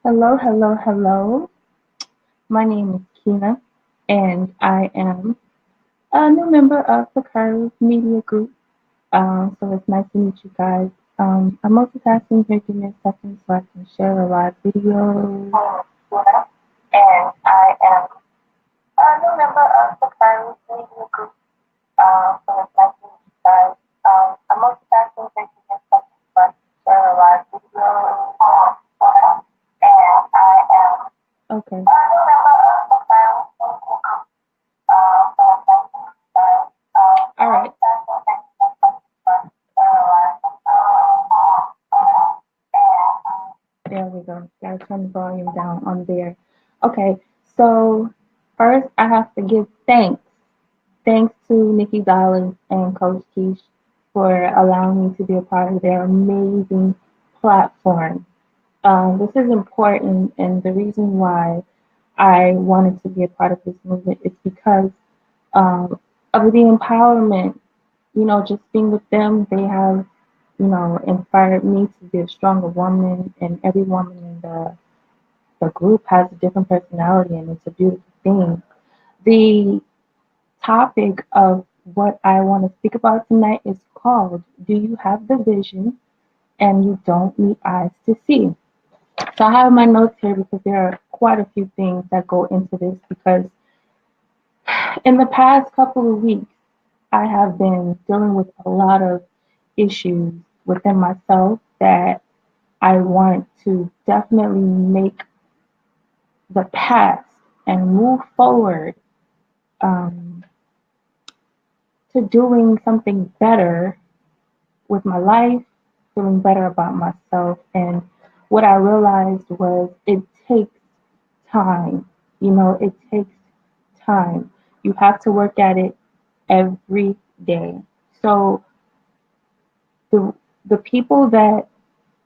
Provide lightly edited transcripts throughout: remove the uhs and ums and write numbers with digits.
Hello, hello, hello. My name is Kina, and I am a new member of the Curve Media Group. So it's nice to meet you guys. I'm multitasking here. Give me a second so I can share a live video. Kina, and I am a new member of the Curve Media Group. So it's nice to meet you guys. I'm multitasking here. Give me a second so I can share a live video. And I am okay. All right. There we go. Gotta turn the volume down on there. Okay, so first I have to give thanks. Thanks to Nikki Dollars and Coach Keish for allowing me to be a part of their amazing platform. This is important, and the reason why I wanted to be a part of this movement is because of the empowerment. Just being with them, they have, inspired me to be a stronger woman, and every woman in the group has a different personality, and it's a beautiful thing. The topic of what I want to speak about tonight is called Do You Have the Vision and You Don't Need Eyes to See? So I have my notes here because there are quite a few things that go into this because in the past couple of weeks, I have been dealing with a lot of issues within myself that I want to definitely make the past and move forward um, to doing something better with my life, feeling better about myself. And what I realized was it takes time. It takes time. You have to work at it every day. So the the people that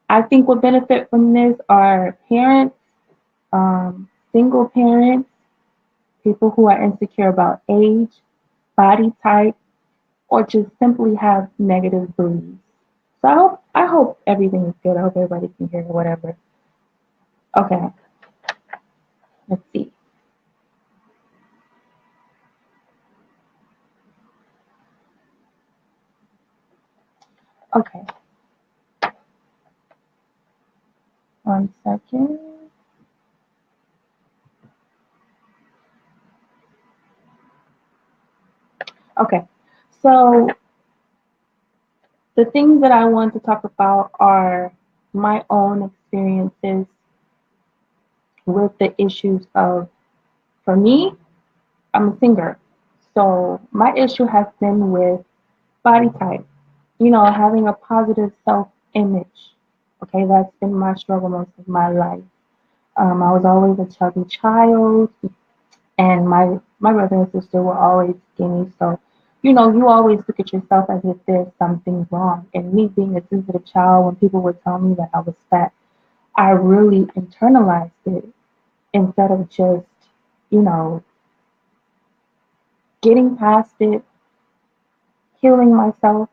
I think would benefit from this are parents, single parents, people who are insecure about age, body type, or just simply have negative beliefs. So I hope everything is good. I hope everybody can hear whatever. Okay, let's see. Okay, one second. Okay, so the things that I want to talk about are my own experiences with the issues of, for me, I'm a singer. So my issue has been with body type, having a positive self image. Okay, that's been my struggle most of my life. I was always a chubby child, and my brother and sister were always skinny. So, you always look at yourself as if there's something wrong. And me being a sensitive child, when people would tell me that I was fat, I really internalized it instead of just, you know, getting past it, healing myself.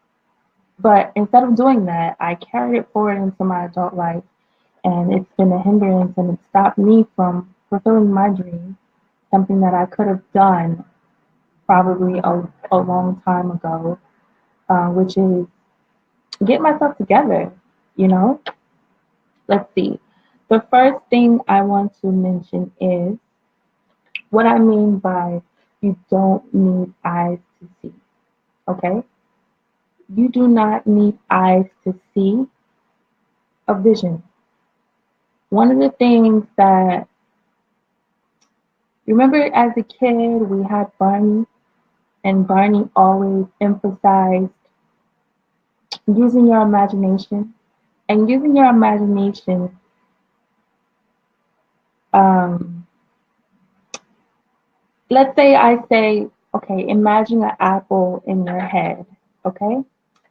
But instead of doing that, I carried it forward into my adult life, and it's been a hindrance, and it stopped me from fulfilling my dream, something that I could have done probably a long time ago, which is get myself together, you know? Let's see. The first thing I want to mention is what I mean by you don't need eyes to see, okay? You do not need eyes to see a vision. One of the things that, remember as a kid, we had Barney, and Barney always emphasized using your imagination. And using your imagination, um, let's say I say, okay, imagine an apple in your head, okay?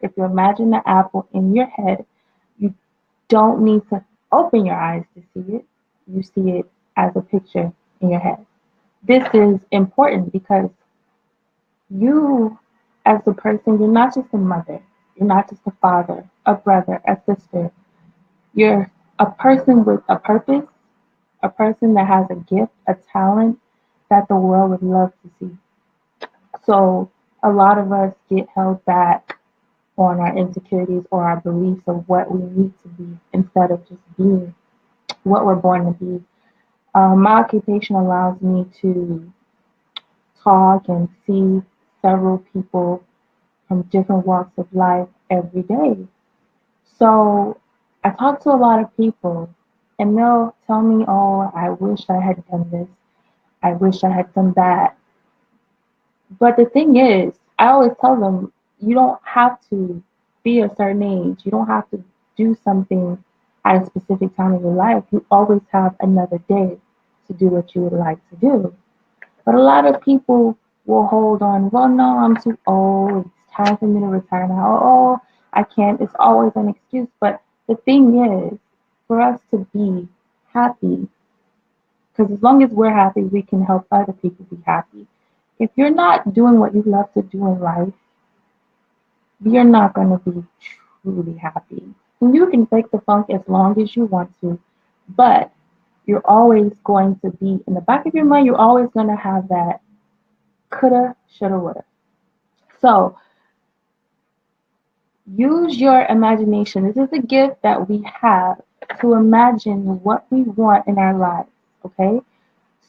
If you imagine the apple in your head, you don't need to open your eyes to see it. You see it as a picture in your head. This is important because you, as a person, you're not just a mother, you're not just a father, a brother, a sister. You're a person with a purpose, a person that has a gift, a talent that the world would love to see. So a lot of us get held back on our insecurities or our beliefs of what we need to be instead of just being what we're born to be. My occupation allows me to talk and see several people from different walks of life every day. So I talk to a lot of people and they'll tell me, oh, I wish I had done this. I wish I had done that. But the thing is, I always tell them, you don't have to be a certain age. You don't have to do something at a specific time of your life. You always have another day to do what you would like to do. But a lot of people will hold on, well, no, I'm too old. It's time for me to retire now. Oh, I can't. It's always an excuse. But the thing is, for us to be happy, because as long as we're happy, we can help other people be happy. If you're not doing what you love to do in life, you're not going to be truly happy. And you can fake the funk as long as you want to, but you're always going to be in the back of your mind, you're always going to have that coulda, shoulda, woulda. So use your imagination. This is a gift that we have to imagine what we want in our lives, okay?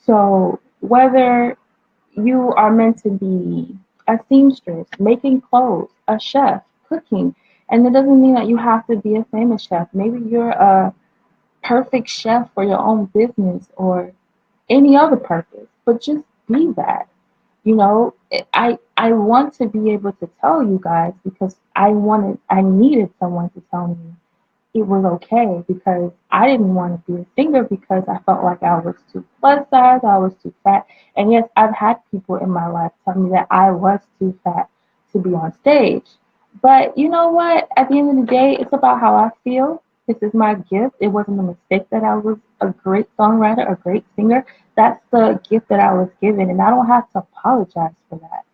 So whether you are meant to be a seamstress, making clothes, a chef, cooking, and it doesn't mean that you have to be a famous chef. Maybe you're a perfect chef for your own business or any other purpose, but just be that. You know, I want to be able to tell you guys because I needed someone to tell me it was okay because I didn't want to be a singer because I felt like I was too plus size, I was too fat. And yes, I've had people in my life tell me that I was too fat to be on stage. But you know what? At the end of the day, it's about how I feel. This is my gift. It wasn't a mistake that I was a great songwriter, a great singer. That's the gift that I was given, and I don't have to apologize for that.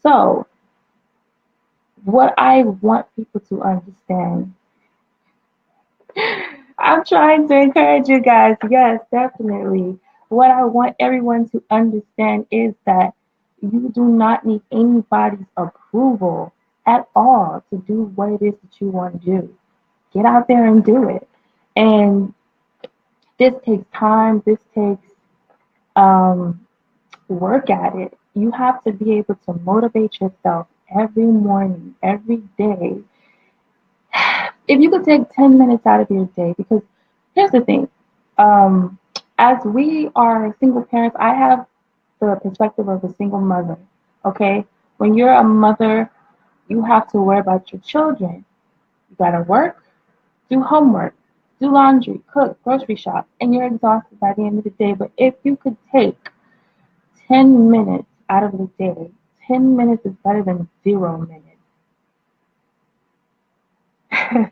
So, what I want people to understand, I'm trying to encourage you guys. Yes, definitely. What I want everyone to understand is that you do not need anybody's approval at all to do what it is that you want to do. Get out there and do it. And this takes time, this takes um, work at it. You have to be able to motivate yourself every morning, every day. If you could take 10 minutes out of your day, because here's the thing, um, as we are single parents, I have the perspective of a single mother. Okay, when you're a mother, you have to worry about your children. You gotta work, do homework, do laundry, cook, grocery shop, and you're exhausted by the end of the day. But if you could take 10 minutes out of the day, 10 minutes is better than 0 minutes.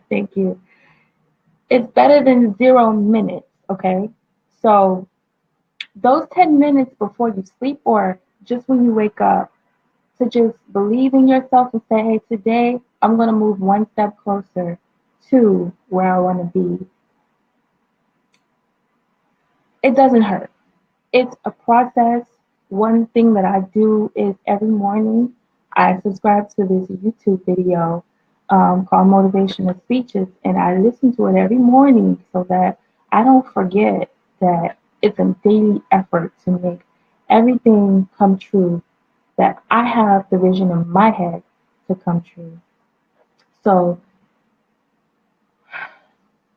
Thank you. It's better than 0 minutes, okay? So those 10 minutes before you sleep or just when you wake up, to just believe in yourself and say, hey, today I'm going to move one step closer to where I want to be. It doesn't hurt. It's a process. One thing that I do is every morning I subscribe to this YouTube video called Motivational Speeches, and I listen to it every morning so that I don't forget that it's a daily effort to make everything come true, that I have the vision in my head to come true. So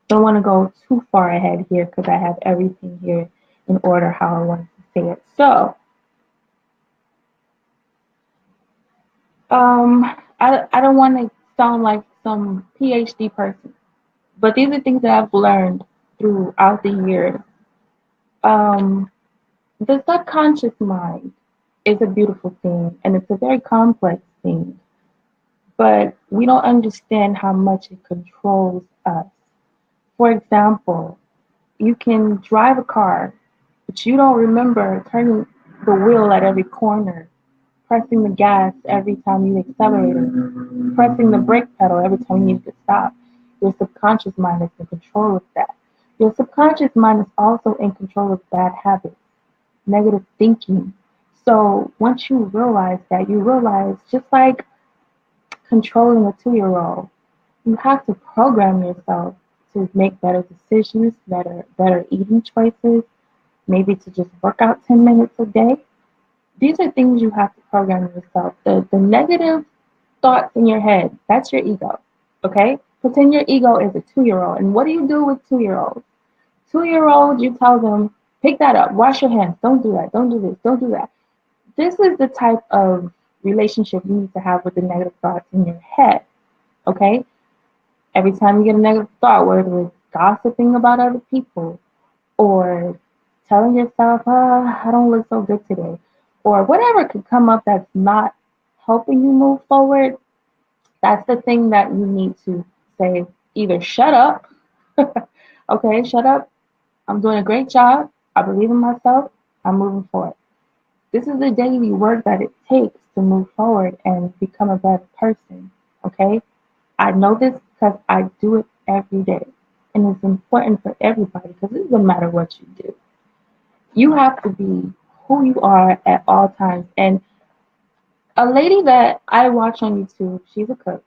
don't want to go too far ahead here because I have everything here in order how I want to say it. So I don't want to sound like some PhD person, but these are things that I've learned throughout the years. Um, the subconscious mind is a beautiful thing, and it's a very complex thing, but we don't understand how much it controls us. For example, you can drive a car, but you don't remember turning the wheel at every corner, pressing the gas every time you accelerate, pressing the brake pedal every time you need to stop. Your subconscious mind is in control of that. Your subconscious mind is also in control of bad habits, negative thinking. So once you realize that, you realize just like controlling a 2-year-old, you have to program yourself to make better decisions, better eating choices, maybe to just work out 10 minutes a day. These are things you have to program yourself. The negative thoughts in your head, that's your ego. Okay? Pretend your ego is a 2-year-old. And what do you do with 2-year-olds? 2-year-olds, you tell them, pick that up, wash your hands, don't do that, don't do this, don't do that. This is the type of relationship you need to have with the negative thoughts in your head. Okay? Every time you get a negative thought, whether it's gossiping about other people or telling yourself, I don't look so good today, or whatever could come up that's not helping you move forward, that's the thing that you need to say either shut up, okay, shut up, I'm doing a great job, I believe in myself, I'm moving forward. This is the daily work that it takes to move forward and become a better person, okay? I know this because I do it every day. And it's important for everybody because it doesn't matter what you do. You have to be who you are at all times. And a lady that I watch on YouTube, she's a cook,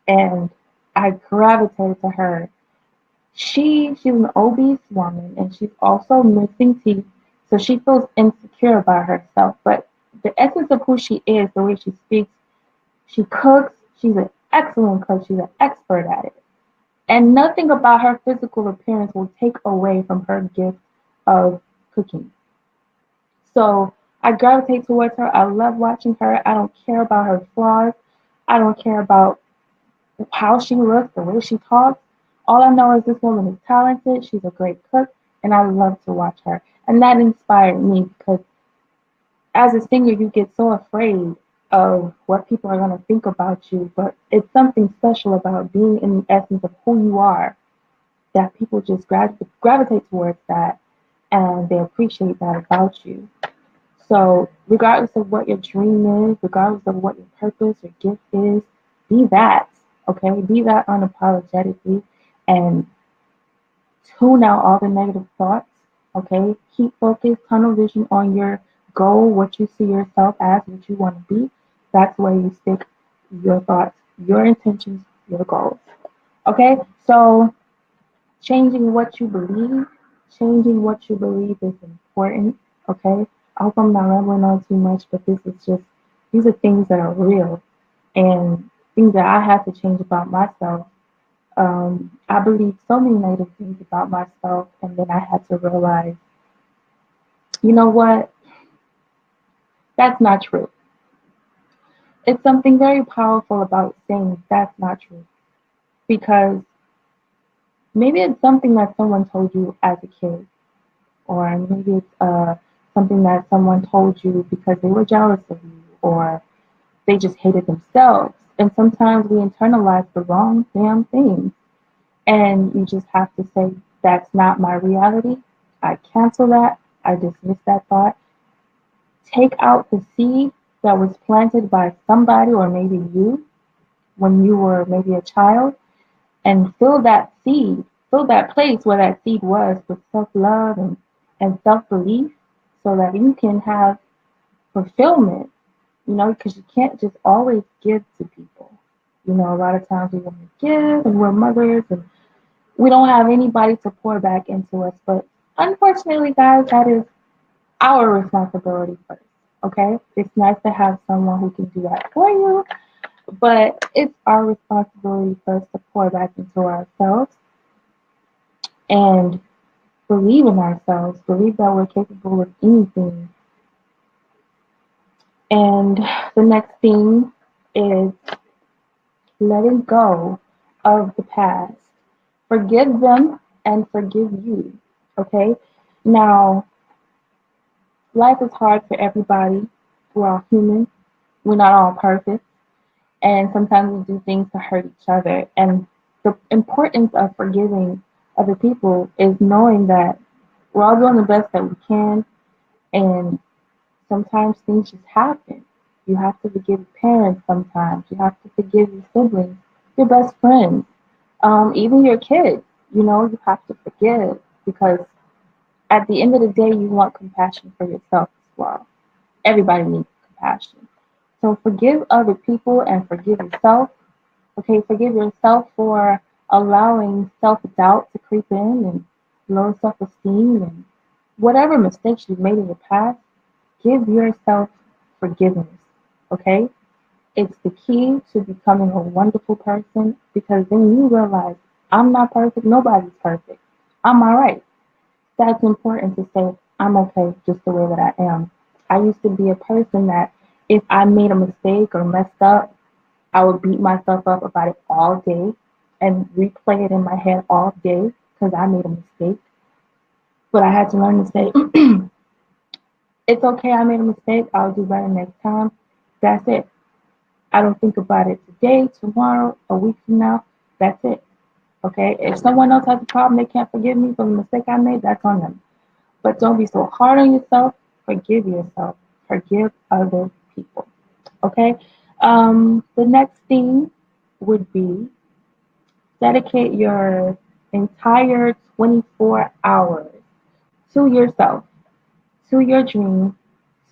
and I gravitate to her. She's an obese woman, and she's also missing teeth, so she feels insecure about herself. But the essence of who she is, the way she speaks, she cooks. She's an excellent cook. She's an expert at it. And nothing about her physical appearance will take away from her gift of cooking. So I gravitate towards her. I love watching her. I don't care about her flaws. I don't care about how she looks, the way she talks. All I know is this woman is talented. She's a great cook, and I love to watch her. And that inspired me because as a singer, you get so afraid of what people are going to think about you, but it's something special about being in the essence of who you are that people just gravitate towards that and they appreciate that about you. So, regardless of what your dream is, regardless of what your purpose or gift is, be that, okay? Be that unapologetically and tune out all the negative thoughts, okay? Keep focused, tunnel vision on your goal, what you see yourself as, what you want to be. That's where you stick your thoughts, your intentions, your goals. Okay? So, changing what you believe is important, okay? I hope I'm not rambling on too much, but these are things that are real and things that I have to change about myself. I believed so many negative things about myself, and then I had to realize, you know what? That's not true. It's something very powerful about saying that's not true because maybe it's something that someone told you as a kid, or maybe it's something that someone told you because they were jealous of you, or they just hated themselves. And sometimes we internalize the wrong damn things. And you just have to say, that's not my reality. I cancel that. I dismiss that thought. Take out the seed that was planted by somebody or maybe you when you were maybe a child and fill that seed, fill that place where that seed was with self love and self belief so that you can have fulfillment, because you can't just always give to people. A lot of times we want to give and we're mothers and we don't have anybody to pour back into us. But unfortunately, guys, that is our responsibility first. Okay? It's nice to have someone who can do that for you, but it's our responsibility first to pour back into ourselves and believe in ourselves, believe that we're capable of anything. And the next thing is letting go of the past. Forgive them and forgive you. Okay? Now, life is hard for everybody. We're all human. We're not all perfect. And sometimes we do things to hurt each other. And the importance of forgiving other people is knowing that we're all doing the best that we can. And sometimes things just happen. You have to forgive parents sometimes. You have to forgive your siblings, your best friends, even your kids. You have to forgive because at the end of the day, you want compassion for yourself as well. Everybody needs compassion. So forgive other people and forgive yourself. Okay, forgive yourself for allowing self doubt to creep in and low self esteem and whatever mistakes you've made in the past. Give yourself forgiveness. Okay, it's the key to becoming a wonderful person because then you realize I'm not perfect, nobody's perfect. I'm all right. That's important to say I'm okay just the way that I am. I used to be a person that if I made a mistake or messed up, I would beat myself up about it all day and replay it in my head all day because I made a mistake. But I had to learn to say, it's okay, I made a mistake. I'll do better next time. That's it. I don't think about it today, tomorrow, a week from now. That's it. Okay? If someone else has a problem, they can't forgive me for the mistake I made, that's on them. But don't be so hard on yourself. Forgive yourself. Forgive other people. Okay? The next thing would be dedicate your entire 24 hours to yourself, to your dreams,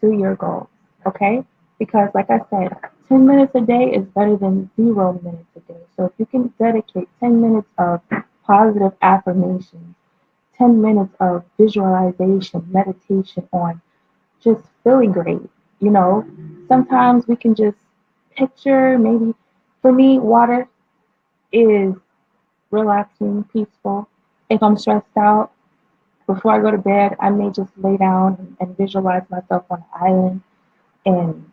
to your goals. Okay? Because, like I said, 10 minutes a day is better than 0 minutes a day. So, if you can dedicate 10 minutes of positive affirmations, 10 minutes of visualization, meditation on just feeling great, you know, sometimes we can just picture maybe, for me, water is relaxing, peaceful. If I'm stressed out, before I go to bed, I may just lay down and visualize myself on an island and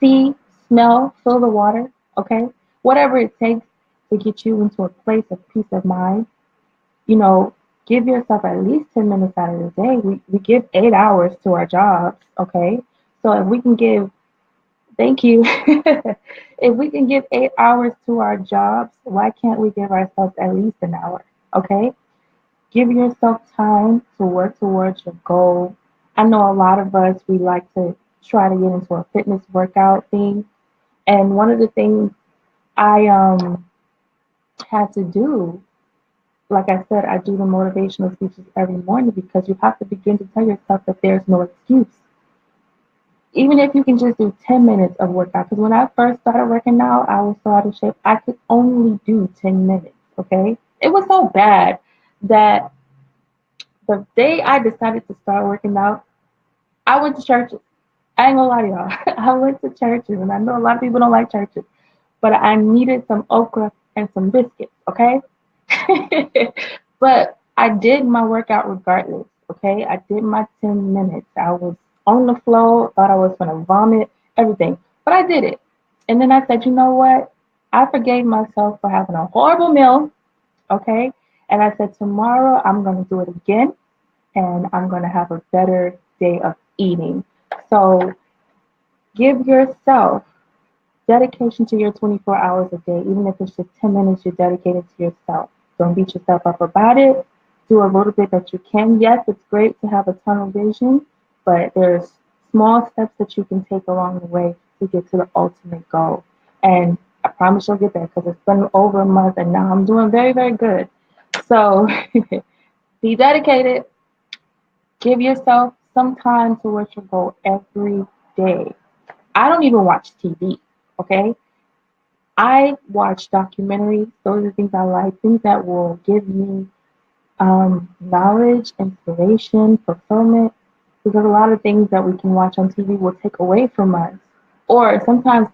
see, smell, feel the water, okay? Whatever it takes to get you into a place of peace of mind, you know, give yourself at least 10 minutes out of the day. We give 8 hours to our jobs, okay? So if we can give, thank you, if we can give 8 hours to our jobs, why can't we give ourselves at least an hour, okay? Give yourself time to work towards your goal. I know a lot of us, we like to try to get into a fitness workout thing. And one of the things I had to do, like I said, I do the motivational speeches every morning because you have to begin to tell yourself that there's no excuse. Even if you can just do 10 minutes of workout. Because when I first started working out, I was so out of shape. I could only do 10 minutes, okay? It was so bad that the day I decided to start working out, I went to churches. I ain't gonna lie to y'all. I went to churches, and I know a lot of people don't like churches, but I needed some okra and some biscuits, okay? But I did my workout regardless, okay? I did my 10 minutes. I was on the floor, thought I was gonna vomit, everything, but I did it. And then I said, you know what? I forgave myself for having a horrible meal, okay? And I said, tomorrow I'm gonna do it again and I'm going to have a better day of eating. So give yourself dedication to your 24 hours a day, even if it's just 10 minutes you're dedicated to yourself. Don't beat yourself up about it. Do a little bit that you can. Yes, it's great to have a tunnel vision, but there's small steps that you can take along the way to get to the ultimate goal. And I promise you'll get there because it's been over a month and now I'm doing very, very good. So be dedicated. Give yourself some time towards your goal every day. I don't even watch TV, okay? I watch documentaries. Those are things I like, things that will give me knowledge, inspiration, fulfillment. Because a lot of things that we can watch on TV will take away from us, or sometimes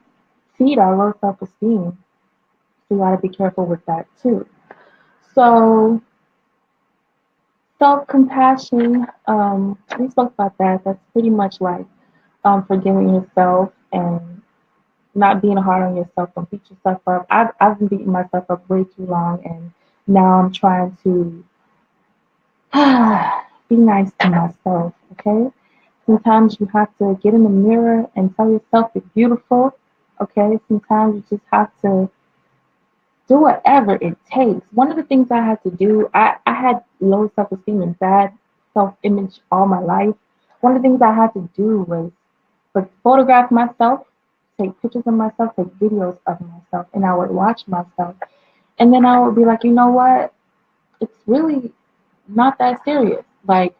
feed our low self esteem. So you got to be careful with that too. So, self compassion, we spoke about that. That's pretty much like forgiving yourself and not being hard on yourself. Don't beat yourself up. I've been beating myself up way too long, and now I'm trying to be nice to myself. Okay. Sometimes you have to get in the mirror and tell yourself you're beautiful. Okay. Sometimes you just have to do whatever it takes. One of the things I had to do, I had low self esteem and bad self image all my life. One of the things I had to do was photograph myself, take pictures of myself, take videos of myself, and I would watch myself. And then I would be like, you know what? It's really not that serious. Like,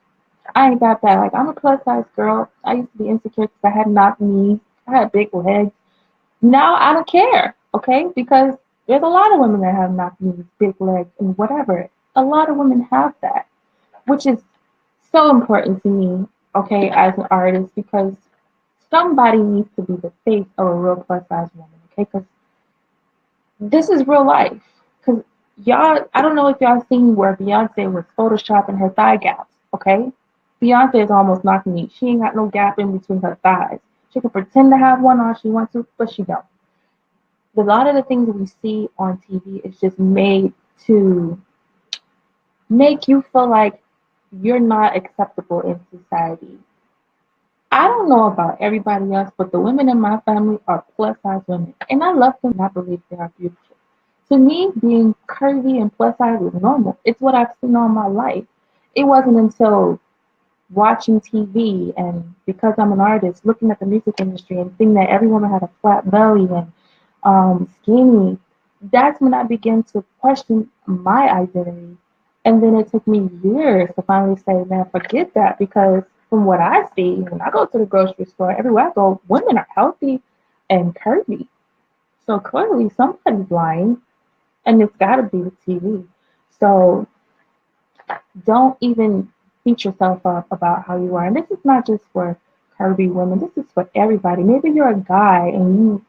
I ain't that bad. Like, I'm a plus size girl. I used to be insecure because I had knock knees, I had big legs. Now I don't care, okay? Because there's a lot of women that have knock knees, big legs, and whatever. A lot of women have that, which is so important to me, okay, as an artist, because somebody needs to be the face of a real plus size woman, okay? Because this is real life. Because y'all, I don't know if y'all seen where Beyonce was photoshopping her thigh gaps, okay? Beyonce is almost knocking me. She ain't got no gap in between her thighs. She can pretend to have one all she wants to, but she don't. A lot of the things we see on TV is just made to make you feel like you're not acceptable in society. I don't know about everybody else, but the women in my family are plus size women, and I love them and I believe they are beautiful. To me, being curvy and plus size is normal. It's what I've seen all my life. It wasn't until watching TV and because I'm an artist, looking at the music industry and seeing that every woman had a flat belly and skinny, that's when I began to question my identity. And then it took me years to finally say, man, forget that because from what I see, when I go to the grocery store, everywhere I go, women are healthy and curvy. So clearly somebody's lying and it's got to be the TV. So don't even beat yourself up about how you are. And this is not just for curvy women, this is for everybody. Maybe you're a guy and you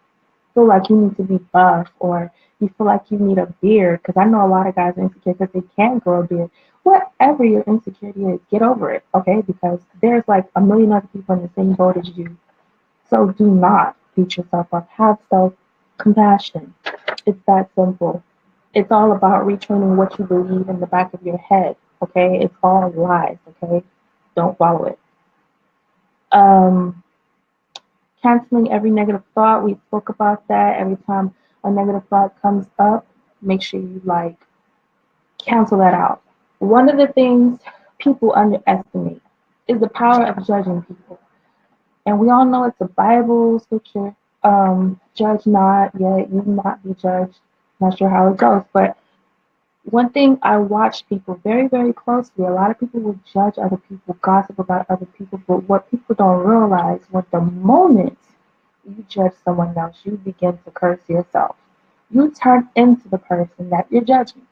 feel like you need to be buff or you feel like you need a beard because I know a lot of guys are insecure because they can't grow a beard. Whatever your insecurity is, get over it, okay? Because there's like a million other people in the same boat as you. So do not beat yourself up. Have self compassion. It's that simple. It's all about retraining what you believe in the back of your head, okay? It's all lies, okay? Don't follow it. Um, Canceling every negative thought. We spoke about that. Every time a negative thought comes up, make sure you like cancel that out. One of the things people underestimate is the power of judging people. And we all know it's a Bible scripture. Judge not, yet you will not be judged. Not sure how it goes, but one thing I watch people very, very closely. A lot of people will judge other people, gossip about other people, but what people don't realize, when the moment you judge someone else, you begin to curse yourself. You turn into the person that you're judging.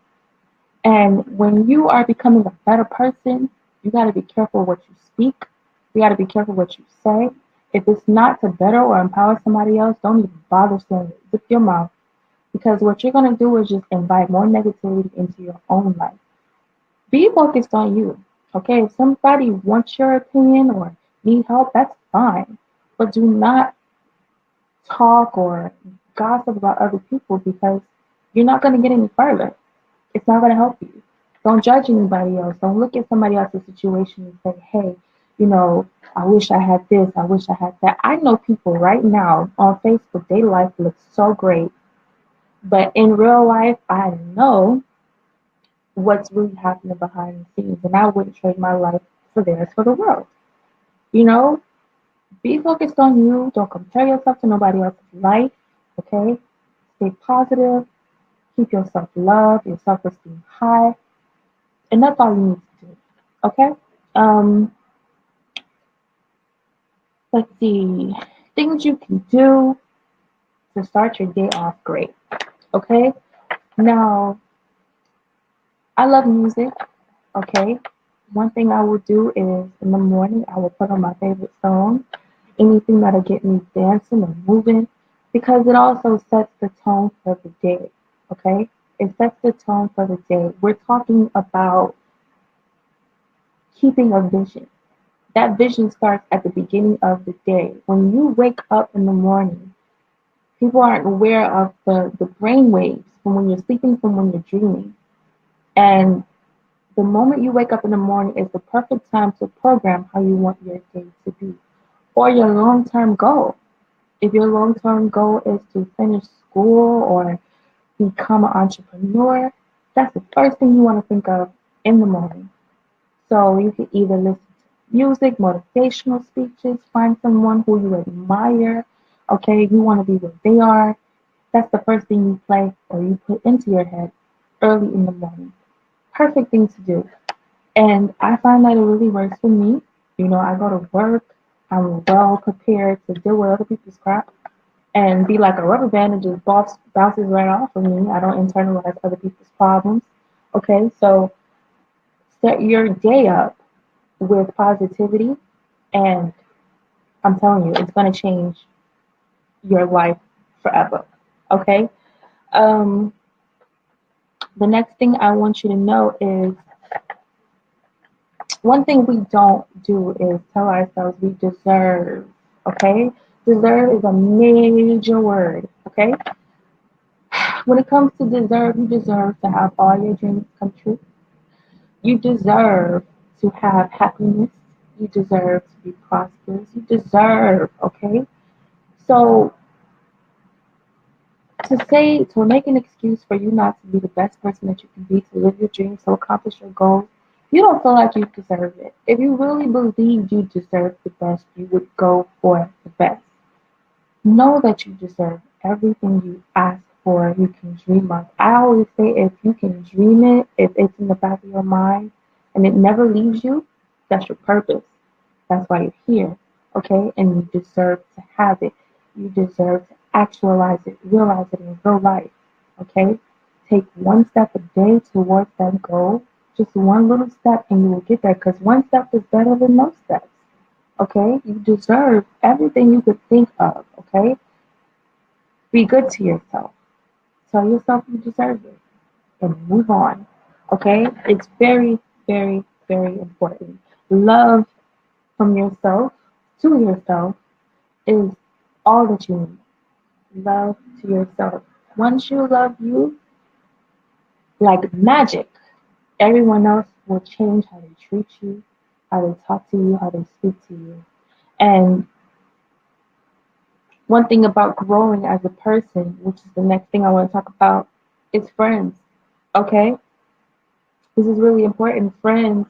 And when you are becoming a better person, you got to be careful what you speak. You got to be careful what you say. If it's not to better or empower somebody else, don't even bother saying it. Zip your mouth. Because what you're going to do is just invite more negativity into your own life. Be focused on you. Okay, if somebody wants your opinion or need help, that's fine. But do not talk or gossip about other people because you're not going to get any further. It's not going to help you. Don't judge anybody else. Don't look at somebody else's situation and say, hey, I wish I had this. I wish I had that. I know people right now on Facebook, their life looks so great. But in real life, I know what's really happening behind the scenes. And I wouldn't trade my life for theirs for the world. You know, be focused on you. Don't compare yourself to nobody else's life. Okay? Stay positive. Keep your self love, your self esteem high. And that's all you need to do. Okay? Um, let's see. Things you can do to start your day off great. Okay? Now, I love music. Okay? One thing I will do is in the morning, I will put on my favorite song, anything that'll get me dancing and moving, because it also sets the tone for the day. Okay? It sets the tone for the day. We're talking about keeping a vision. That vision starts at the beginning of the day. When you wake up in the morning, people aren't aware of the brain waves from when you're sleeping, from when you're dreaming. And the moment you wake up in the morning is the perfect time to program how you want your day to be or your long term goal. If your long term goal is to finish school or become an entrepreneur, that's the first thing you want to think of in the morning. So you can either listen to music, motivational speeches, find someone who you admire. Okay, you want to be where they are. That's the first thing you play or you put into your head early in the morning. perfect thing to do. And I find that it really works for me. You know, I go to work, I'm well prepared to deal with other people's crap and be like a rubber band and just bounces right off of me. I don't internalize other people's problems. Okay, so set your day up with positivity, and I'm telling you, it's going to change your life forever. Okay, um, the next thing I want you to know is one thing we don't do is tell ourselves we deserve. Okay, deserve is a major word. Okay, when it comes to deserve, you deserve to have all your dreams come true. You deserve to have happiness. You deserve to be prosperous. You deserve, okay? So to make an excuse for you not to be the best person that you can be, to live your dreams, to accomplish your goals, you don't feel like you deserve it. If you really believed you deserved the best, you would go for the best. Know that you deserve everything you ask for, you can dream of. I always say if you can dream it, if it's in the back of your mind and it never leaves you, that's your purpose. That's why you're here. Okay? And you deserve to have it. You deserve to actualize it, realize it in real life. Okay? Take one step a day towards that goal. Just one little step and you will get there because one step is better than no steps. Okay? You deserve everything you could think of. Okay? Be good to yourself. Tell yourself you deserve it and move on. Okay? It's very, very, very important. Love from yourself to yourself is all that you need. Love to yourself. Once you love you like magic, everyone else will change how they treat you, how they talk to you, how they speak to you. And one thing about growing as a person, which is the next thing I want to talk about, is friends. Okay? This is really important. Friends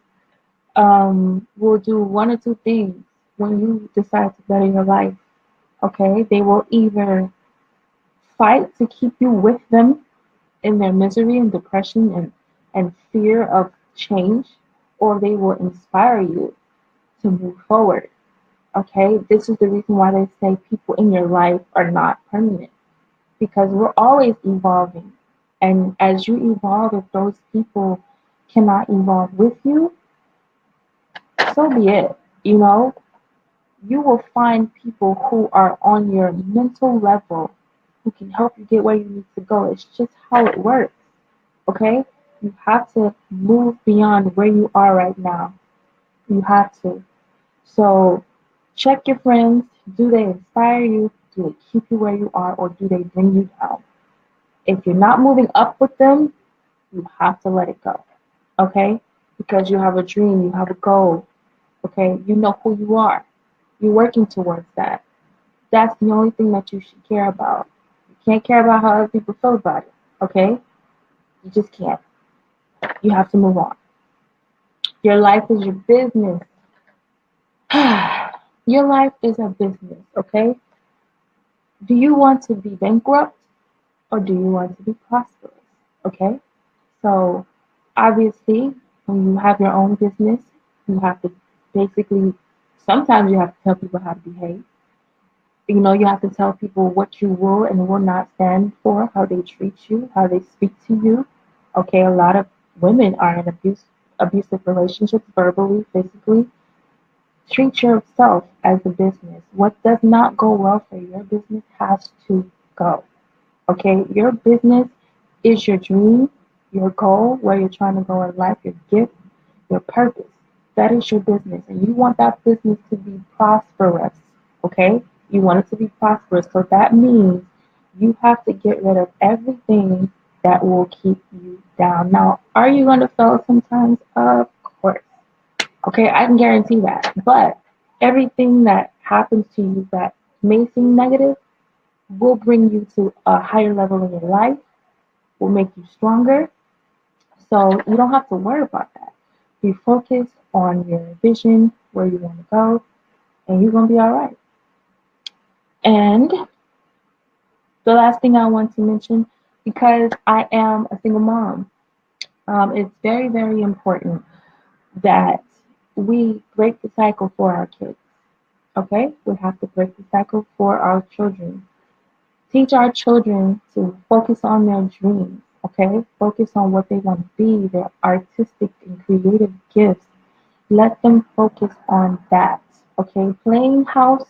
will do one or two things when you decide to better your life. Okay? They will either fight to keep you with them in their misery and depression and fear of change, or they will inspire you to move forward. Okay? This is the reason why they say people in your life are not permanent because we're always evolving. And as you evolve, if those people cannot evolve with you, so be it. You know, you will find people who are on your mental level who can help you get where you need to go. It's just how it works. Okay? You have to move beyond where you are right now. You have to. So check your friends. Do they inspire you? Do they keep you where you are or do they bring you down? If you're not moving up with them, you have to let it go. Okay? Because you have a dream, you have a goal. Okay? You know who you are. You're working towards that. That's the only thing that you should care about. You can't care about how other people feel about it. Okay? You just can't. You have to move on. Your life is your business. Your life is a business, okay? Do you want to be bankrupt or do you want to be prosperous? Okay? So, obviously, when you have your own business, you have to basically, sometimes you have to tell people how to behave. You know, you have to tell people what you will and will not stand for, how they treat you, how they speak to you. Okay, a lot of women are in abusive relationships, verbally, physically. Treat yourself as a business. What does not go well for your business has to go. Okay, your business is your dream, your goal, where you're trying to go in life, your gift, your purpose. That is your business, and you want that business to be prosperous. Okay, you want it to be prosperous, so that means you have to get rid of everything that will keep you down. Now, are you going to fail sometimes? Of course. Okay, I can guarantee that. But everything that happens to you that may seem negative will bring you to a higher level in your life, will make you stronger. So you don't have to worry about that. Be focused on your vision, where you want to go, and you're going to be all right. And the last thing I want to mention, because I am a single mom, It's very, very important that we break the cycle for our kids. Okay? We have to break the cycle for our children. Teach our children to focus on their dreams. Okay? Focus on what they want to be, their artistic and creative gifts. Let them focus on that. Okay? Playing house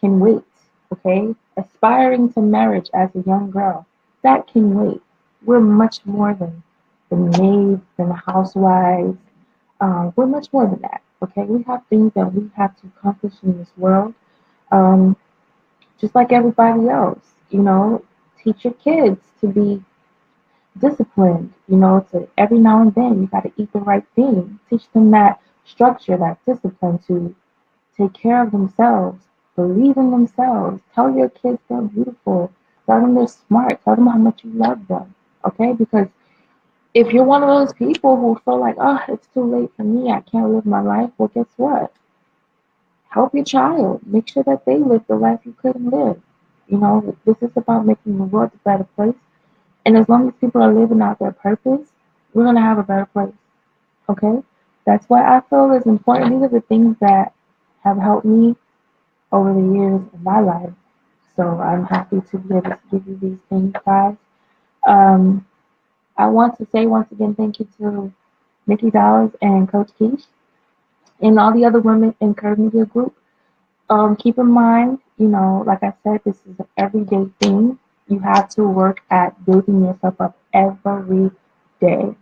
can wait. Okay? Aspiring to marriage as a young girl, that can wait. We're much more than maids and housewives. We're much more than that. Okay? We have things that we have to accomplish in this world. Um, just like everybody else, teach your kids to be disciplined, to every now and then you got to eat the right thing. Teach them that structure, that discipline to take care of themselves, believe in themselves. Tell your kids they're beautiful. Tell them they're smart. Tell them how much you love them. Okay? Because if you're one of those people who feel like, oh, it's too late for me, I can't live my life, well, guess what? Help your child. Make sure that they live the life you couldn't live. This is about making the world a better place. And as long as people are living out their purpose, we're going to have a better place. Okay? That's what I feel is important. These are the things that have helped me over the years of my life. So I'm happy to be able to give you these things, guys. Um, I want to say once again thank you to Nikki Dollars and Coach Keish and all the other women in Curve Media Group. Keep in mind, like I said, this is an everyday thing. You have to work at building yourself up every day.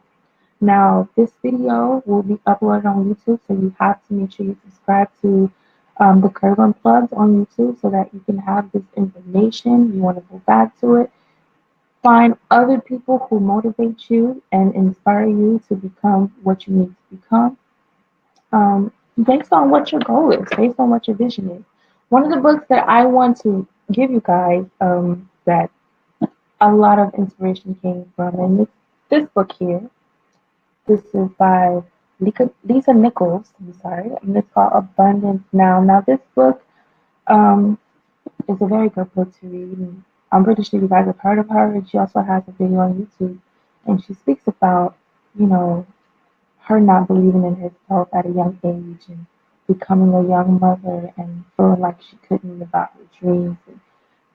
Now, this video will be uploaded on YouTube, so you have to make sure you subscribe to the Curve Unplugged on YouTube so that you can have this information. You want to go back to it. Find other people who motivate you and inspire you to become what you need to become, based on what your goal is, based on what your vision is. One of the books that I want to give you guys, that a lot of inspiration came from, and this book here. This is by Lisa Nichols. I'm sorry, and it's called Abundance Now. Now, this book um, is a very good book to read. And I'm pretty sure you guys have heard of her, and she also has a video on YouTube, and she speaks about, you know, her not believing in herself at a young age and becoming a young mother and feeling like she couldn't live out her dreams and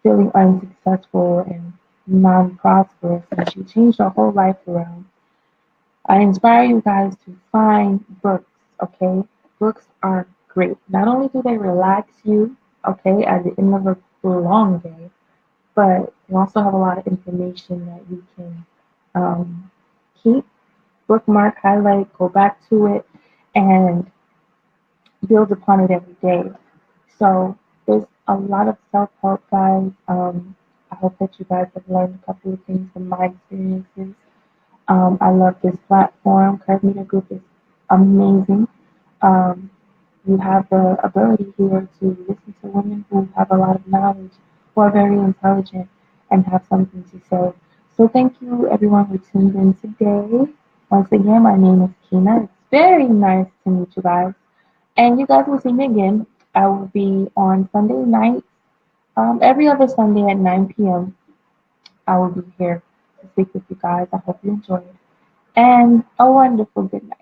feeling unsuccessful and non-prosperous, and she changed her whole life around. I inspire you guys to find books, okay? Books are great. Not only do they relax you, okay, at the end of a long day, but you also have a lot of information that you can keep, bookmark, highlight, go back to it, and build upon it every day. So there's a lot of self-help, guys. I hope that you guys have learned a couple of things from my experiences. I love this platform. Curve Media Group is amazing. Um, you have the ability here to listen to women who have a lot of knowledge, who are very intelligent, and have something to say. So thank you, everyone, who tuned in today. Once again, my name is Kina. It's very nice to meet you guys. And you guys will see me again. I will be on Sunday night, every other Sunday at 9 p.m. I will be here to speak with you guys. I hope you enjoy it. And a wonderful good night.